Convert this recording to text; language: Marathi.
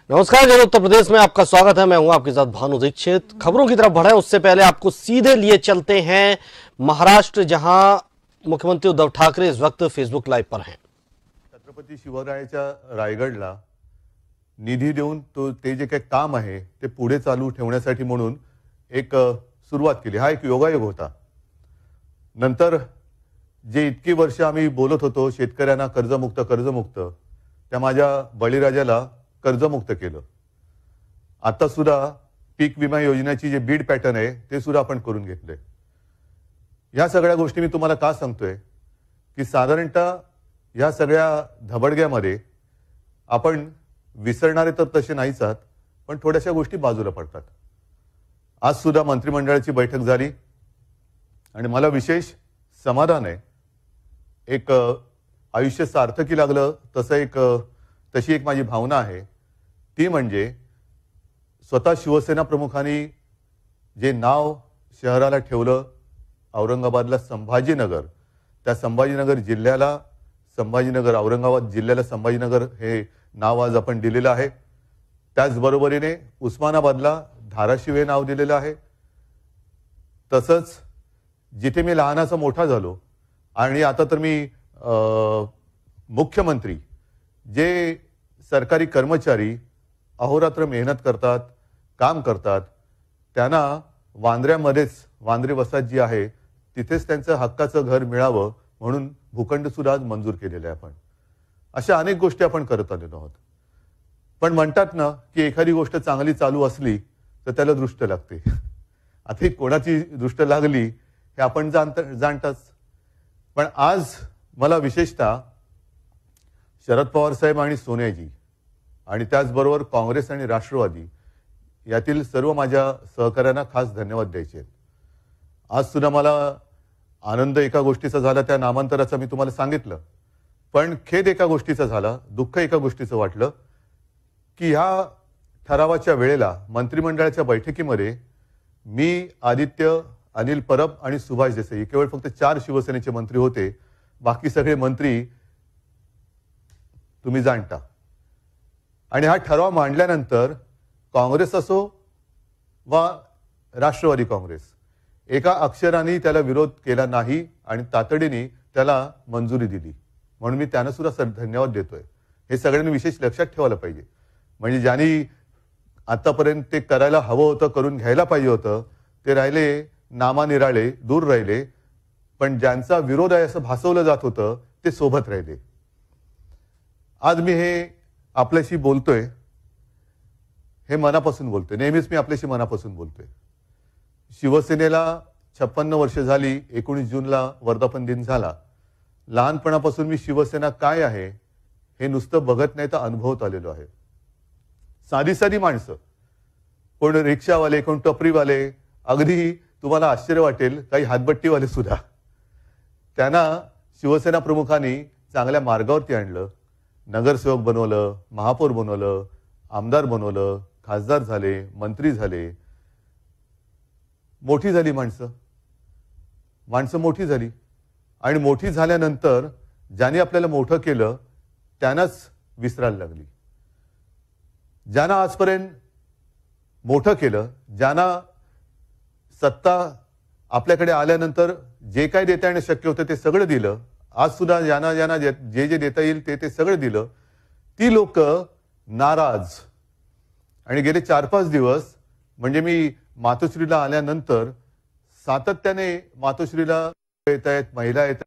नमस्कार जन उत्तर प्रदेश में आपका स्वागत है। मैं हूं आपके साथ भानु दीक्षित। खबरों की तरफ बढ़े उससे पहले आपको सीधे लिए चलते हैं महाराष्ट्र, जहां मुख्यमंत्री उद्धव ठाकरे इस वक्त फेसबुक लाइव पर हैं। छत्रपती शिवरायाच्या रायगडला निधी देऊन ते जे काही काम आहे ते पुढे चालू ठेवण्यासाठी म्हणून एक सुरुवात केली। हा एक योगायोग होता। नंतर जे इतकी वर्ष आम्ही बोलत होतो शेतकऱ्यांना कर्जमुक्त त्या माझ्या बळीराजाला कर्जमुक्त केलं। आता सुद्धा पीक विमा योजनेची जे बीड पॅटर्न आहे ते सुद्धा आपण करून घेतले। या सगळ्या गोष्टी मी तुम्हाला का सांगतोय की साधारणतः या सगळ्या धबडग्यामध्ये आपण विसरणारे तर तसे नाहीच आहात, पण थोड्याशा गोष्टी बाजूला पडतात। आज सुद्धा मंत्रिमंडळाची बैठक झाली आणि मला विशेष समाधान आहे। एक आयुष्य सार्थकी लागलं तशी एक माझी भावना आहे, ती म्हणजे स्वतः शिवसेना प्रमुखांनी जे नाव शहराला ठेवलं औरंगाबादला संभाजीनगर, त्या संभाजीनगर जिल्ह्याला संभाजीनगर, औरंगाबाद जिल्ह्याला संभाजीनगर हे नाव आज आपण दिलेलं आहे। त्याचबरोबरीने उस्मानाबादला धाराशिव हे नाव दिलेलं आहे। तसंच जिथे मी लहानाचा मोठा झालो आणि आता तर मी मुख्यमंत्री, जे सरकारी कर्मचारी अहोरात्र मेहनत करतात, काम करतात, त्यांना वांद्र्यामध्येच वांद्रे वसाहत जी आहे तिथेच त्यांचं हक्काचं घर मिळावं म्हणून भूखंड सुद्धा आज मंजूर केलेले आहे। आपण अशा अनेक गोष्टी आपण करत आलेलो आहोत। पण म्हणतात ना की एखादी गोष्ट चांगली चालू असली तर त्याला दृष्ट लागते। आता कोणाची दृष्ट लागली हे आपण जाणताच। पण आज मला विशेषतः शरद पवार साहेब आणि सोनियाजी आणि त्याचबरोबर काँग्रेस आणि राष्ट्रवादी यातील सर्व माझ्या सहकाऱ्यांना खास धन्यवाद द्यायचे आहेत। आज सुद्धा मला आनंद एका गोष्टीचा झाला, त्या नामांतराचा मी तुम्हाला सांगितलं, पण खेद एका गोष्टीचा झाला, दुःख एका गोष्टीचं वाटलं की ह्या ठरावाच्या वेळेला मंत्रिमंडळाच्या बैठकीमध्ये मी, आदित्य, अनिल परब आणि सुभाष देसाई केवळ फक्त 4 शिवसेनेचे मंत्री होते। बाकी सगळे मंत्री तुम्ही जाणता। आणि हा ठराव मांडल्यानंतर काँग्रेस असो वा राष्ट्रवादी काँग्रेस एका अक्षराने त्याला विरोध केला नाही आणि तातडीने त्याला मंजुरी दिली, म्हणून मी त्यांना सुद्धा धन्यवाद देतोय। हे सगळ्यांनी विशेष लक्षात ठेवायला पाहिजे। म्हणजे ज्यांनी आतापर्यंत ते करायला हवं होतं, करून घ्यायला पाहिजे होतं, ते राहिले नामानिराळे, दूर राहिले, पण ज्यांचा विरोध आहे असं भासवलं जात होतं ते सोबत राहिले। आज मी हे आपल्याशी बोलतोय, हे मनापासून बोलतोय। नेहमीच मी आपल्याशी मनापासून बोलतोय। शिवसेनेला 56 वर्ष झाली। 19 जूनला वर्धापन दिन झाला। लहानपणापासून मी शिवसेना काय आहे हे नुसतं बघत नाही तर अनुभवत आलेलो आहे। साधी साधी माणसं, कोण रिक्षावाले, कोण टपरीवाले, अगदी तुम्हाला आश्चर्य वाटेल काही हातबट्टीवाले सुद्धा, त्यांना शिवसेना प्रमुखांनी चांगल्या मार्गावरती आणलं, नगरसेवक बनवलं, महापौर बनवलं, आमदार बनवलं, खासदार झाले, मंत्री झाले, मोठी झाली माणसं मोठी झाली। आणि मोठी झाल्यानंतर ज्यांनी आपल्याला मोठं केलं त्यांनाच विसरायला लागली। ज्यांना आजपर्यंत मोठं केलं, ज्यांना सत्ता आपल्याकडे आल्यानंतर जे काही देता येणं शक्य होतं ते सगळं दिलं, आज सुद्धा ज्यांना जे देता येईल ते सगळं दिलं, ती लोक नाराज। आणि गेले 4-5 दिवस म्हणजे मी मातोश्रीला आल्यानंतर सातत्याने मातोश्रीला येत आहेत, महिला येत आहेत,